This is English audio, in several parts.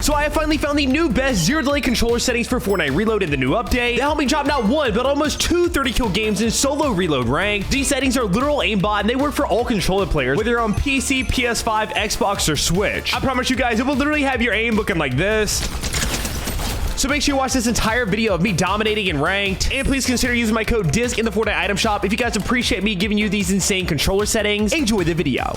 So I have finally found the new best zero delay controller settings for Fortnite Reload in the new update. They helped me drop not one, but almost two 30-kill games in solo reload rank. These settings are literal aimbot, and they work for all controller players, whether you're on PC, PS5, Xbox, or Switch. I promise you guys, it will literally have your aim looking like this. So make sure you watch this entire video of me dominating in ranked. And please consider using my code DISC in the Fortnite item shop if you guys appreciate me giving you these insane controller settings. Enjoy the video.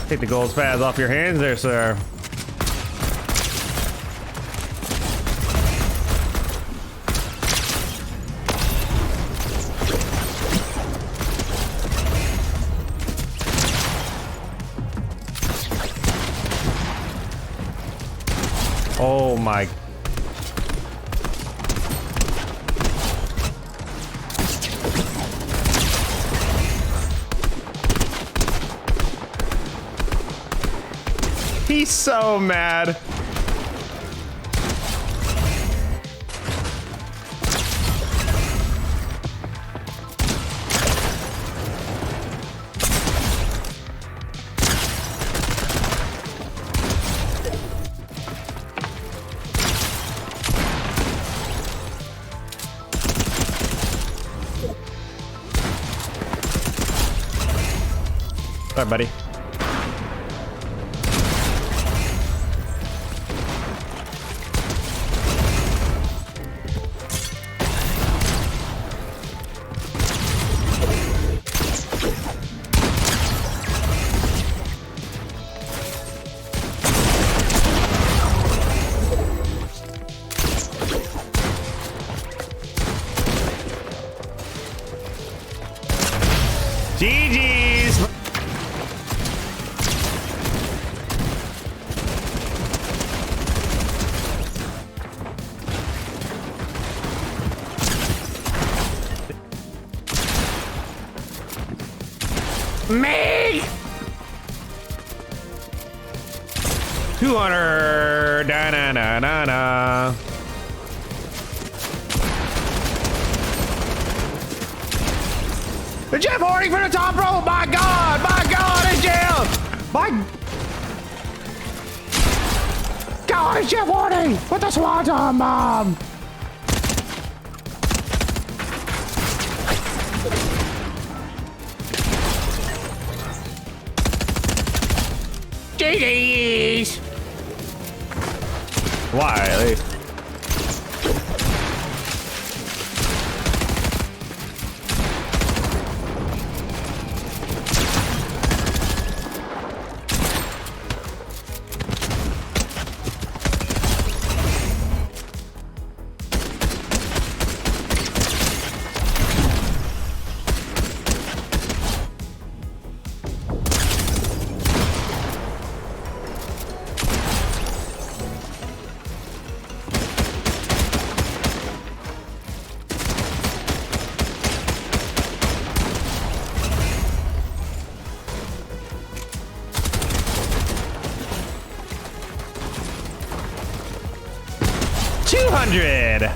Take the gold pads off your hands there, sir. Oh my. He's so mad. Sorry, buddy. GG's. Me. 200. Da na na na na. The Jeff Hardy for the top row. My God, it's Jeff. My God, it's Jeff Hardy with the swanton bomb. GG's. Why? 200.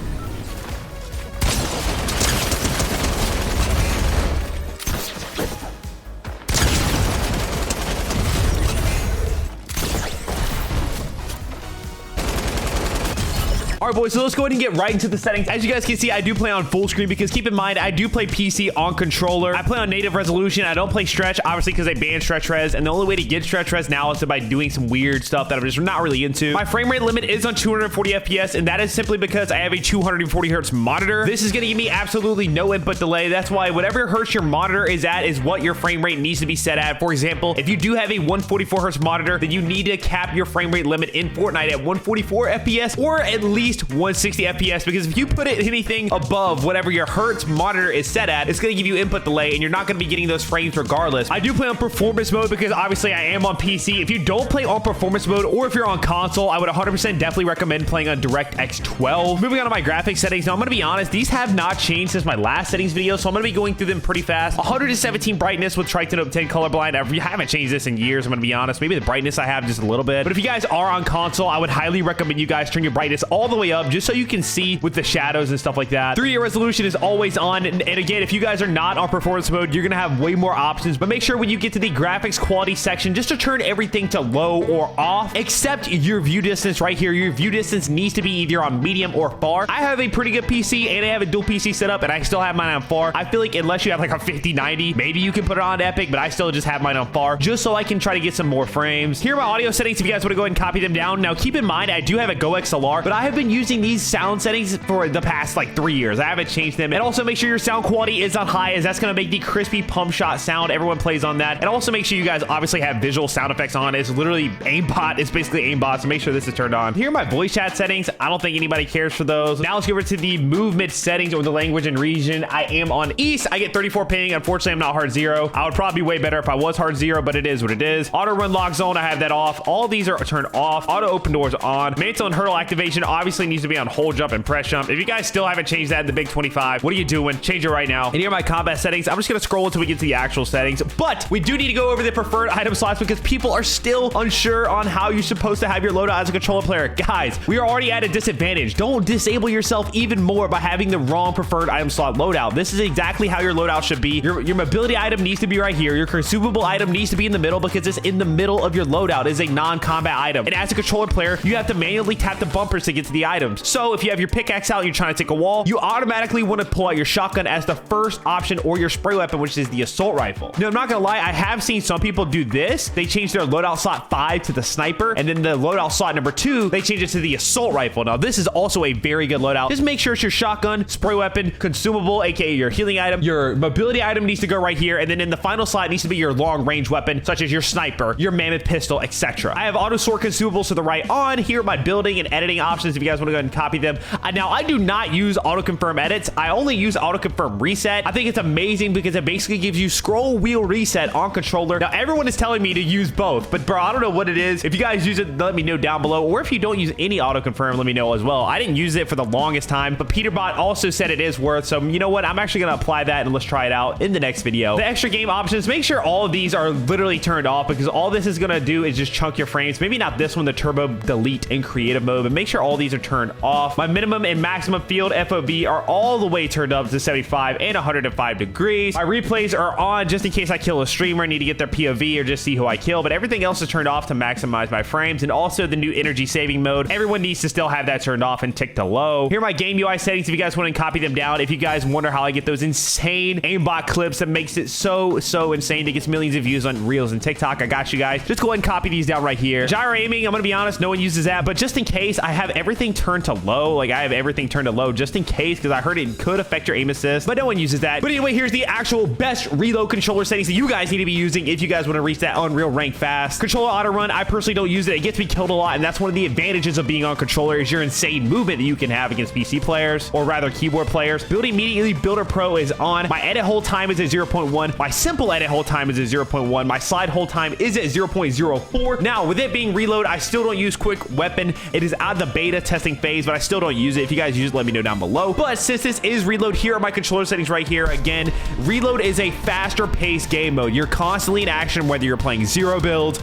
All right, boys, so let's go ahead and get right into the settings. As you guys can see, I do play on full screen because keep in mind, I do play PC on controller. I play on native resolution. I don't play stretch, obviously, because they banned stretch res. And the only way to get stretch res now is by doing some weird stuff that I'm just not really into. My frame rate limit is on 240 FPS, and that is simply because I have a 240 hertz monitor. This is going to give me absolutely no input delay. That's why whatever hertz your monitor is at is what your frame rate needs to be set at. For example, if you do have a 144 hertz monitor, then you need to cap your frame rate limit in Fortnite at 144 FPS or at least least 160 FPS, because if you put it anything above whatever your Hertz monitor is set at, it's going to give you input delay, and you're not going to be getting those frames regardless. I do play on performance mode because obviously I am on PC. If you don't play on performance mode, or if you're on console, I would 100% definitely recommend playing on DirectX 12. Moving on to my graphics settings. Now, I'm going to be honest, these have not changed since my last settings video, so I'm going to be going through them pretty fast. 117 brightness with Triton 10 colorblind. I haven't changed this in years, I'm going to be honest. Maybe the brightness I have just a little bit. But if you guys are on console, I would highly recommend you guys turn your brightness all the way up just so you can see with the shadows and stuff like that. 3D resolution is always on. And again, if you guys are not on performance mode, you're going to have way more options. But make sure when you get to the graphics quality section, just to turn everything to low or off, except your view distance right here. Your view distance needs to be either on medium or far. I have a pretty good PC and I have a dual PC set up, and I still have mine on far. I feel like unless you have like a 5090, maybe you can put it on epic, but I still just have mine on far just so I can try to get some more frames. Here are my audio settings if you guys want to go ahead and copy them down. Now keep in mind, I do have a Go XLR, but I have been using these sound settings for the past like 3 years. I haven't changed them. And also make sure your sound quality is on high, as that's going to make the crispy pump shot sound. Everyone plays on that. And also make sure you guys obviously have visual sound effects on. It's literally aimbot. It's basically aimbot, so make sure this is turned on. Here are my voice chat settings. I don't think anybody cares for those. Now let's go over to the movement settings, or the language and region. I am on East. I get 34 ping. Unfortunately, I'm not hard zero. I would probably be way better if I was hard zero, but it is what it is. Auto run lock zone, I have that off. All these are turned off. Auto open doors on. Mantle and hurdle activation obviously needs to be on hold jump and press jump. If you guys still haven't changed that in the big 25, what are you doing? Change it right now. And here are my combat settings. I'm just going to scroll until we get to the actual settings, but we do need to go over the preferred item slots because people are still unsure on how you're supposed to have your loadout as a controller player. Guys, we are already at a disadvantage. Don't disable yourself even more by having the wrong preferred item slot loadout. This is exactly how your loadout should be. Your mobility item needs to be right here. Your consumable item needs to be in the middle because it's in the middle of your loadout. It is a non-combat item. And as a controller player, you have to manually tap the bumpers to get to the items. So if you have your pickaxe out and you're trying to take a wall, you automatically want to pull out your shotgun as the first option, or your spray weapon, which is the assault rifle. Now, I'm not gonna lie, I have seen some people do this. They change their loadout slot 5 to the sniper, and then the loadout slot number 2, they change it to the assault rifle. Now, this is also a very good loadout. Just make sure it's your shotgun, spray weapon, consumable, aka your healing item. Your mobility item needs to go right here, and then in the final slot, it needs to be your long range weapon, such as your sniper, your mammoth pistol, etc. I have auto sort consumables to the right on. Here are my building and editing options if you guys want to go ahead and copy them. Now, I do not use auto confirm edits. I only use auto confirm reset. I think it's amazing because it basically gives you scroll wheel reset on controller. Now, everyone is telling me to use both, but bro, I don't know what it is. If you guys use it, let me know down below, or if you don't use any auto confirm, let me know as well. I didn't use it for the longest time, but Peterbot also said it is worth, so you know what, I'm actually going to apply that and let's try it out in the next video. The extra game options, make sure all of these are literally turned off, because all this is going to do is just chunk your frames. Maybe not this one, the turbo delete in creative mode, but make sure all these are turned off. My minimum and maximum field FOV are all the way turned up to 75 and 105 degrees. My replays are on just in case I kill a streamer, need to get their POV or just see who I kill, but everything else is turned off to maximize my frames. And also the new energy saving mode, everyone needs to still have that turned off and tick to low. Here are my game UI settings if you guys want to copy them down. If you guys wonder how I get those insane aimbot clips that makes it so insane to get millions of views on Reels and TikTok, I got you guys. Just go ahead and copy these down right here. Gyro aiming, I'm gonna be honest, no one uses that, but just in case, I have everything turned to low. Like, I have everything turned to low just in case, because I heard it could affect your aim assist, but no one uses that. But anyway, here's the actual best reload controller settings that you guys need to be using if you guys want to reach that Unreal rank fast. Controller auto run, I personally don't use it. It gets me killed a lot, and that's one of the advantages of being on controller, is your insane movement that you can have against PC players, or rather keyboard players. Build immediately, Builder Pro is on. My edit hold time is at 0.1. My simple edit hold time is at 0.1. My slide hold time is at 0.04. Now, with it being reload, I still don't use quick weapon. It is out of the beta testing phase, but I still don't use it. If you guys use it, let me know down below. But since this is reload, here are my controller settings right here. Again, reload is a faster paced game mode. You're constantly in action, whether you're playing zero build,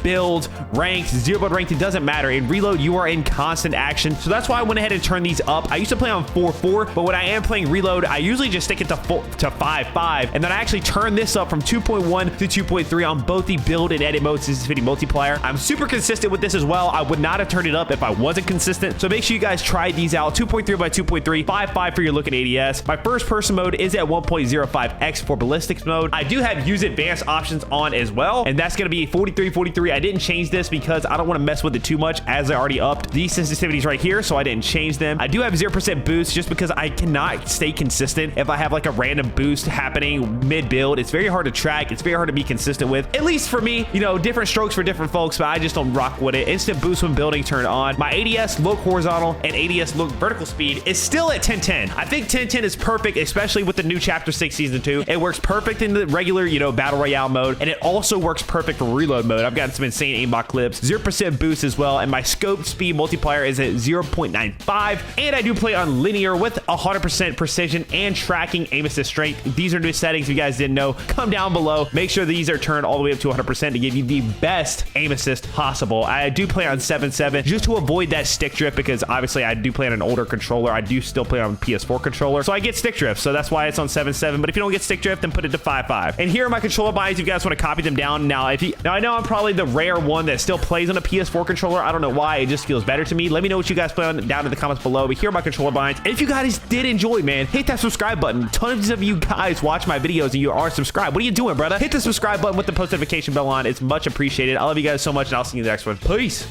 ranked, zero build ranked, it doesn't matter. In reload, you are in constant action. So that's why I went ahead and turned these up. I used to play on 4.4, but when I am playing reload, I usually just stick it to 5.5, and then I actually turn this up from 2.1 to 2.3 on both the build and edit modes. This is fitting multiplier. I'm super consistent with this as well. I would not have turned it up if I wasn't consistent. So make sure you guys try these out. 2.3 by 2.3, 5.5 for your look at ADS. My first person mode is at 1.05x for ballistics mode. I do have use advanced options on as well, and that's going to be 43. I didn't change this because I don't want to mess with it too much, as I already upped these sensitivities right here, so I didn't change them. I do have 0% boost just because I cannot stay consistent if I have like a random boost happening mid build. It's very hard to track. It's very hard to be consistent with, at least for me. You know, different strokes for different folks, but I just don't rock with it. Instant boost when building turned on. My ADS low horizontal and ADS look vertical speed is still at 1010. I think 1010 is perfect, especially with the new Chapter 6 Season 2. It works perfect in the regular, Battle Royale mode, and it also works perfect for reload mode. I've gotten some insane aimbot clips, 0% boost as well, and my scope speed multiplier is at 0.95, and I do play on linear with 100% precision and tracking aim assist strength. These are new settings. If you guys didn't know, come down below. Make sure these are turned all the way up to 100% to give you the best aim assist possible. I do play on 7.7 just to avoid that stick drift, because obviously I do play on an older controller. I do still play on PS4 controller, so I get stick drift, so that's why it's on 7.7. But if you don't get stick drift, then put it to 5.5. And here are my controller buys if you guys want to copy them down. Now I know I'm probably the rare one that still plays on a PS4 controller. I don't know why, it just feels better to me. Let me know what you guys play on down in the comments below. But here are my controller buys. And if you guys did enjoy, man, hit that subscribe button. Tons of you guys watch my videos and you are subscribed. What are you doing, brother? Hit the subscribe button with the post notification bell on. It's much appreciated. I love you guys so much, and I'll see you in the next one. Peace.